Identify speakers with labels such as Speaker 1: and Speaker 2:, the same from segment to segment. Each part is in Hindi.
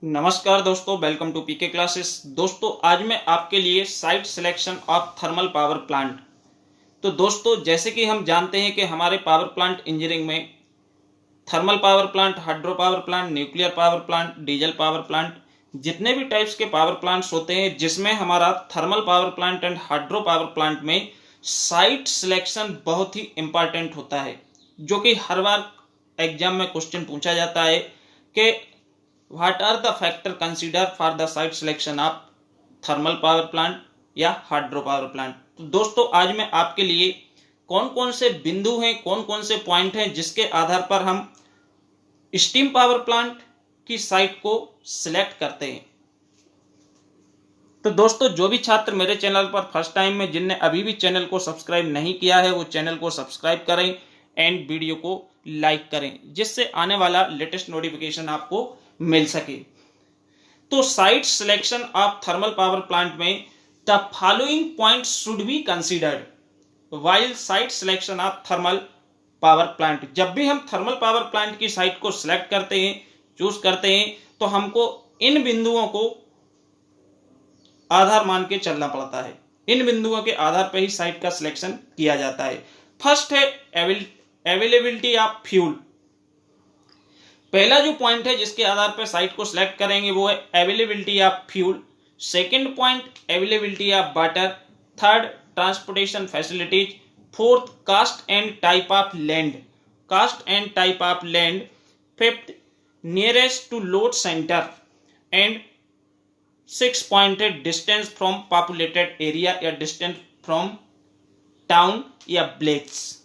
Speaker 1: नमस्कार दोस्तों, वेलकम टू पीके क्लासेस। दोस्तों आज मैं आपके लिए site selection of thermal power plant. तो दोस्तों जैसे कि हम जानते हैं कि हमारे पावर प्लांट इंजीनियरिंग में thermal power plant, hydro power plant, nuclear power plant, diesel power plant, जितने भी टाइप्स के पावर प्लांट्स होते हैं, जिसमें हमारा thermal power plant and hydro power plant में साइट सिलेक्शन बहुत ही इंपॉर्टेंट होता है, जो कि हर बार एग्जाम में क्वेश्चन पूछा जाता है कि what are the factor consider for the site selection of thermal power plant या हाइड्रो पावर प्लांट। तो दोस्तों आज मैं आपके लिए कौन कौन से बिंदु हैं, कौन कौन से पॉइंट हैं जिसके आधार पर हम स्टीम पावर प्लांट की साइट को सिलेक्ट करते हैं। तो दोस्तों जो भी छात्र मेरे चैनल पर फर्स्ट टाइम में, जिनने अभी भी चैनल को सब्सक्राइब नहीं किया है, वो चैनल को सब्सक्राइब करें एंड वीडियो को लाइक करें, जिससे आने वाला लेटेस्ट नोटिफिकेशन आपको मिल सके। तो site selection of thermal power plant में the following point should be considered while site selection of thermal power plant. जब भी हम थर्मल पावर प्लांट की साइट को सिलेक्ट करते हैं, चूज करते हैं, तो हमको इन बिंदुओं को आधार मान के चलना पड़ता है। इन बिंदुओं के आधार पर ही साइट का सिलेक्शन किया जाता है। फर्स्ट है अवेलेबिलिटी ऑफ फ्यूल। पहला जो पॉइंट है जिसके आधार पर साइट को सिलेक्ट करेंगे वो है availability of fuel. Second point availability of water. Third transportation facilities. Fourth cost and type of land. Cost and type of land. Fifth nearest to load centre. And six point है डिस्टेंस फ्रॉम पॉपुलेटेड एरिया या डिस्टेंस फ्रॉम टाउन या विलेज।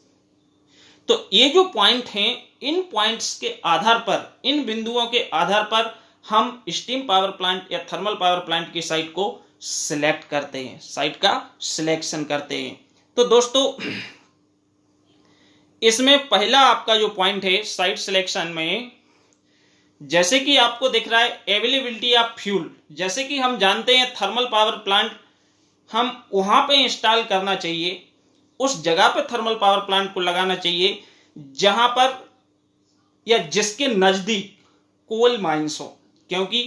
Speaker 1: तो ये जो पॉइंट हैं, इन पॉइंट्स के आधार पर, इन बिंदुओं के आधार पर हम स्टीम पावर प्लांट या थर्मल पावर प्लांट की साइट को सिलेक्ट करते हैं, साइट का सिलेक्शन करते हैं। तो दोस्तों इसमें पहला आपका जो पॉइंट है साइट सिलेक्शन में, जैसे कि आपको दिख रहा है अवेलेबिलिटी ऑफ फ्यूल। जैसे कि हम जानते हैं थर्मल पावर प्लांट हम वहां पे इंस्टॉल करना चाहिए, उस जगह पे थर्मल पावर प्लांट को लगाना चाहिए जहां पर या जिसके नजदीक कोल माइंस हो। क्योंकि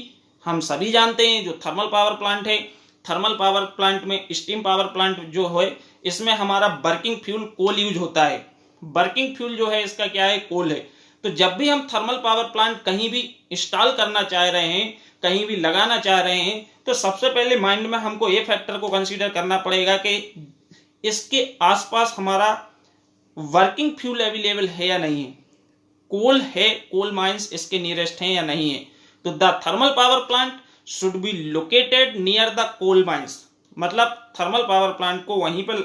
Speaker 1: हम सभी जानते हैं जो थर्मल पावर प्लांट है, थर्मल पावर प्लांट में स्टीम पावर प्लांट जो है, इसमें हमारा वर्किंग फ्यूल कोल यूज होता है। वर्किंग फ्यूल जो है इसका क्या है, कोल है। तो जब भी हम थर्मल पावर प्लांट कहीं भी इंस्टॉल करना चाह रहे हैं, कहीं भी लगाना चाह रहे हैं, तो सबसे पहले माइंड में हमको ये फैक्टर को कंसीडर करना पड़ेगा कि इसके आसपास हमारा वर्किंग फ्यूल अवेलेबल है या नहीं है, कोल है, कोल माइंस इसके नियरेस्ट हैं या नहीं है। तो the thermal power plant should be located near the coal mines. मतलब थर्मल पावर प्लांट को वहीं पर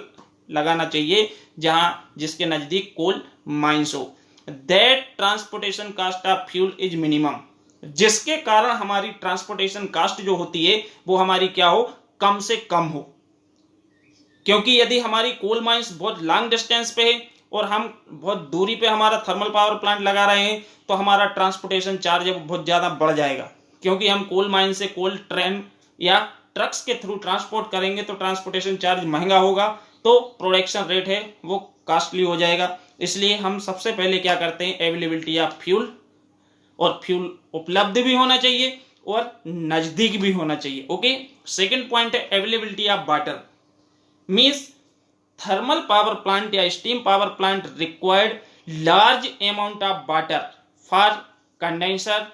Speaker 1: लगाना चाहिए जहां जिसके नजदीक कोल माइंस हो। That transportation cost of fuel is minimum. जिसके कारण हमारी ट्रांसपोर्टेशन कास्ट जो होती है वो हमारी क्या हो, कम से कम हो। क्योंकि यदि हमारी कोल माइंस बहुत लॉन्ग डिस्टेंस पे है और हम बहुत दूरी पे हमारा थर्मल पावर प्लांट लगा रहे हैं, तो हमारा ट्रांसपोर्टेशन चार्ज बहुत ज्यादा बढ़ जाएगा। क्योंकि हम कोल माइन से कोल ट्रेन या ट्रक्स के थ्रू ट्रांसपोर्ट करेंगे तो ट्रांसपोर्टेशन चार्ज महंगा होगा, तो प्रोडक्शन रेट है वो कॉस्टली हो जाएगा। इसलिए हम सबसे पहले क्या करते हैं, अवेलेबिलिटी ऑफ फ्यूल, और फ्यूल उपलब्ध भी होना चाहिए और नजदीक भी होना चाहिए। ओके। सेकेंड पॉइंट है availability of water. Means thermal power plant या steam power plant required large amount of water for condenser.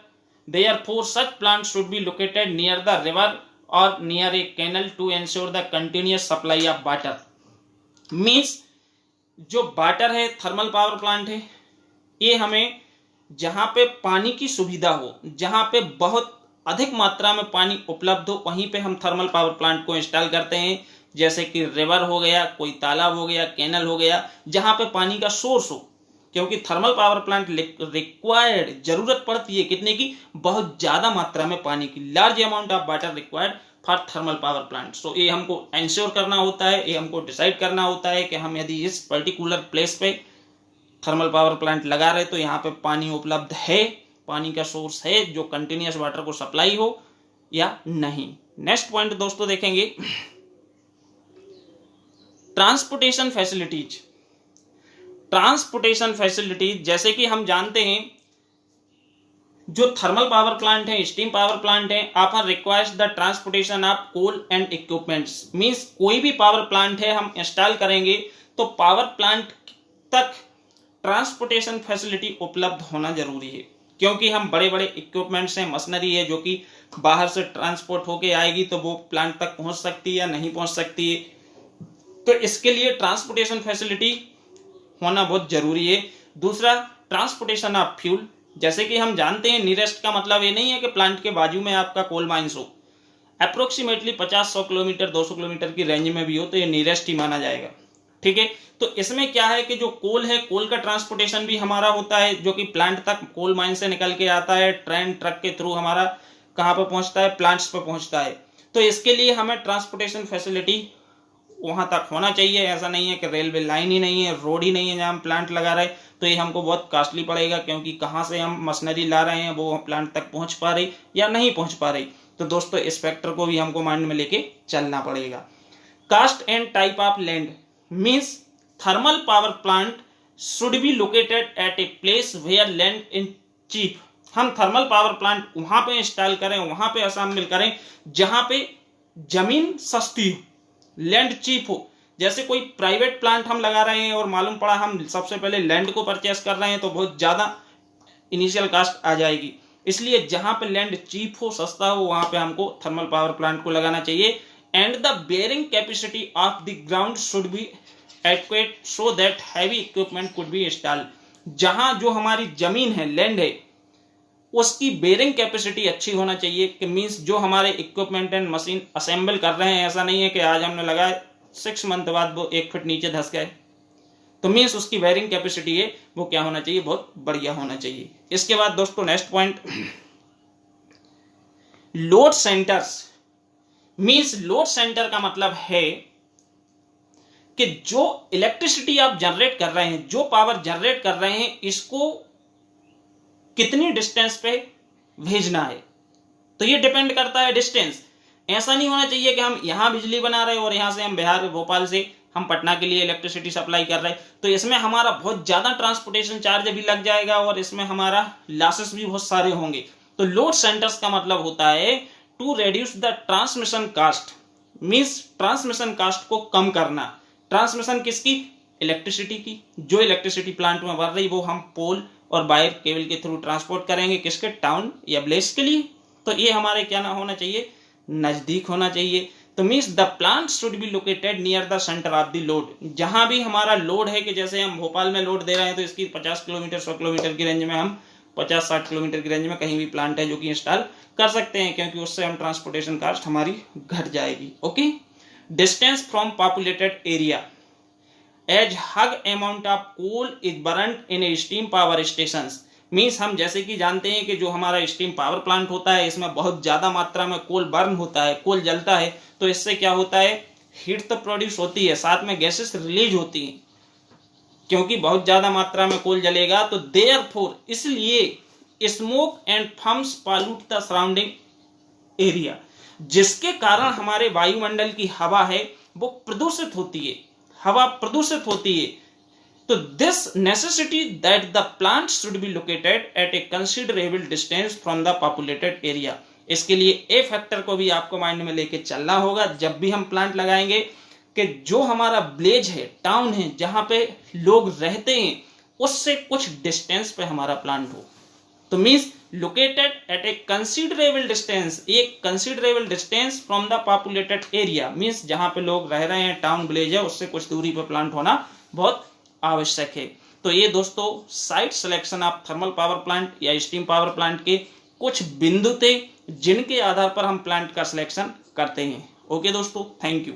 Speaker 1: Therefore, such plant should be located near the river or near a canal to ensure the continuous supply of water. Means जो वाटर है, थर्मल पावर प्लांट है, ये हमें जहां पे पानी की सुविधा हो, जहां पे बहुत अधिक मात्रा में पानी उपलब्ध हो, वहीं पे हम थर्मल पावर प्लांट को इंस्टॉल करते हैं। जैसे कि रिवर हो गया, कोई तालाब हो गया, कैनल हो गया, जहां पे पानी का सोर्स हो। क्योंकि थर्मल पावर प्लांट रिक्वायर्ड, जरूरत पड़ती है कितने की, बहुत ज्यादा मात्रा में पानी की। Large amount of water required for thermal power plant. So ये हमको इंश्योर करना होता है, ये हमको डिसाइड करना होता है कि हम यदि इस पर्टिकुलर प्लेस पे थर्मल पावर प्लांट लगा रहे तो यहाँ पे पानी उपलब्ध है, पानी का सोर्स है जो कंटिन्यूस वाटर को सप्लाई हो या नहीं। नेक्स्ट पॉइंट दोस्तों देखेंगे ट्रांसपोर्टेशन फैसिलिटीज। ट्रांसपोर्टेशन फैसिलिटीज जैसे कि हम जानते हैं जो थर्मल पावर प्लांट है, स्टीम पावर प्लांट है, आपन requires the transportation of coal and equipments. Means कोई भी पावर प्लांट है हम इंस्टॉल करेंगे तो पावर प्लांट तक ट्रांसपोर्टेशन फैसिलिटी उपलब्ध होना जरूरी है, क्योंकि हम बड़े बड़े इक्विपमेंट्स हैं, मशीनरी है जो कि बाहर से ट्रांसपोर्ट होके आएगी तो वो प्लांट तक पहुंच सकती है या नहीं पहुंच सकती है। तो इसके लिए ट्रांसपोर्टेशन फैसिलिटी होना बहुत जरूरी है। दूसरा, ट्रांसपोर्टेशन ऑफ फ्यूल। जैसे कि हम जानते हैं नियरेस्ट का मतलब ये नहीं है कि प्लांट के बाजू में आपका कोल माइंस हो, अप्रोक्सीमेटली 50-100 किलोमीटर 200 किलोमीटर की रेंज में भी हो तो ये नियरेस्ट ही माना जाएगा। ठीक है, तो इसमें क्या है कि जो कोल है, कोल का ट्रांसपोर्टेशन भी हमारा होता है, जो कि प्लांट तक कोल माइन से निकल के आता है, ट्रेन ट्रक के थ्रू हमारा कहाँ पर पहुंचता है, प्लांट्स पर पहुंचता है। तो इसके लिए हमें ट्रांसपोर्टेशन फैसिलिटी वहां तक होना चाहिए। ऐसा नहीं है कि रेलवे लाइन ही नहीं है, रोड ही नहीं है जहाँ हम प्लांट लगा रहे हैं, तो ये हमको बहुत कॉस्टली पड़ेगा, क्योंकि कहाँ से हम मशीनरी ला रहे हैं वो प्लांट तक पहुंच पा रही या नहीं पहुंच पा रही। तो दोस्तों इस फैक्टर को भी हमको माइंड में लेके चलना पड़ेगा। Cost and type of land means thermal power plant should be located at a place where land in cheap. हम थर्मल पावर प्लांट वहां पे इंस्टॉल करें, वहां पे असेंबल करें जहां पे जमीन सस्ती हो, लैंड चीप हो। जैसे कोई प्राइवेट प्लांट हम लगा रहे हैं और मालूम पड़ा हम सबसे पहले लैंड को परचेस कर रहे हैं तो बहुत ज्यादा इनिशियल कास्ट आ जाएगी। इसलिए जहां पे लैंड चीप हो, सस्ता हो, वहां पे हमको थर्मल पावर प्लांट को लगाना चाहिए। And the bearing capacity of the ground should be adequate so that heavy equipment could be installed. जहां जो हमारी जमीन है, लैंड है, उसकी बेयरिंग कैपेसिटी अच्छी होना चाहिए कि मींस जो हमारे इक्विपमेंट एंड मशीन असेंबल कर रहे हैं, ऐसा नहीं है कि आज हमने लगाया 6 मंथ बाद वो 1 फीट नीचे धस गए। तो मींस उसकी बेयरिंग कैपेसिटी है वो क्या होना चाहिए, बहुत बढ़िया होना चाहिए। इसके बाद दोस्तों next point, load centres. Means load centre का मतलब है कि जो इलेक्ट्रिसिटी आप जनरेट कर रहे हैं, जो पावर जनरेट कर रहे हैं, इसको कितनी डिस्टेंस पे भेजना है। तो ये डिपेंड करता है डिस्टेंस। ऐसा नहीं होना चाहिए कि हम यहां बिजली बना रहे हैं और यहां से हम बिहार भोपाल से हम पटना के लिए इलेक्ट्रिसिटी सप्लाई कर रहे हैं, तो इसमें हमारा बहुत ज्यादा ट्रांसपोर्टेशन चार्ज भी लग जाएगा और इसमें हमारा लॉसेस भी बहुत सारे होंगे। तो लोड सेंटर्स का मतलब होता है to reduce the transmission cost. Means transmission cost को कम करना। ट्रांसमिशन किसकी, इलेक्ट्रिसिटी की। जो इलेक्ट्रिसिटी प्लांट में बढ़ रही वो हम पोल और वायर केबल के थ्रू ट्रांसपोर्ट करेंगे, किसके, टाउन या विलेज के लिए। तो ये हमारे क्या ना होना चाहिए, नजदीक होना चाहिए। तो means the plant should be located near the centre of the load. जहां भी हमारा लोड है, कि जैसे हम भोपाल में लोड दे रहे हैं तो इसकी 50 किलोमीटर 100 किलोमीटर की रेंज में, हम 50-60 किलोमीटर की रेंज में कहीं भी प्लांट है जो कि इंस्टॉल कर सकते हैं, क्योंकि उससे हम ट्रांसपोर्टेशन कास्ट हमारी घट जाएगी। Okay, distance from populated area as huge amount of coal is burned in steam power station. Means हम जैसे कि जानते हैं कि जो हमारा स्टीम पावर प्लांट होता है इसमें बहुत ज्यादा मात्रा में कोल बर्न होता है, कोल जलता है। तो इससे क्या होता है, हीट तो प्रोड्यूस होती है, साथ में गैसेस रिलीज होती हैं, क्योंकि बहुत ज्यादा मात्रा में कोल जलेगा। तो देयरफॉर इसलिए smoke and fumes pollute the surrounding area, जिसके कारण हमारे वायुमंडल की हवा है वो प्रदूषित होती है, हवा प्रदूषित होती है। तो this necessity that the plant should be located at a considerable distance from the populated area. इसके लिए ए फैक्टर को भी आपको माइंड में लेके चलना होगा जब भी हम प्लांट लगाएंगे, कि जो हमारा विलेज है, टाउन है, जहां पे लोग रहते हैं, उससे कुछ डिस्टेंस पे हमारा प्लांट हो। तो means located at a considerable distance, एक considerable distance from the populated area. Means जहां पे लोग रह रहे हैं, टाउन विलेज है, उससे कुछ दूरी पे प्लांट होना बहुत आवश्यक है। तो ये दोस्तों site selection of thermal power plant या स्टीम पावर प्लांट के कुछ बिंदु थे जिनके आधार पर हम प्लांट का सिलेक्शन करते हैं। ओके दोस्तों, थैंक यू।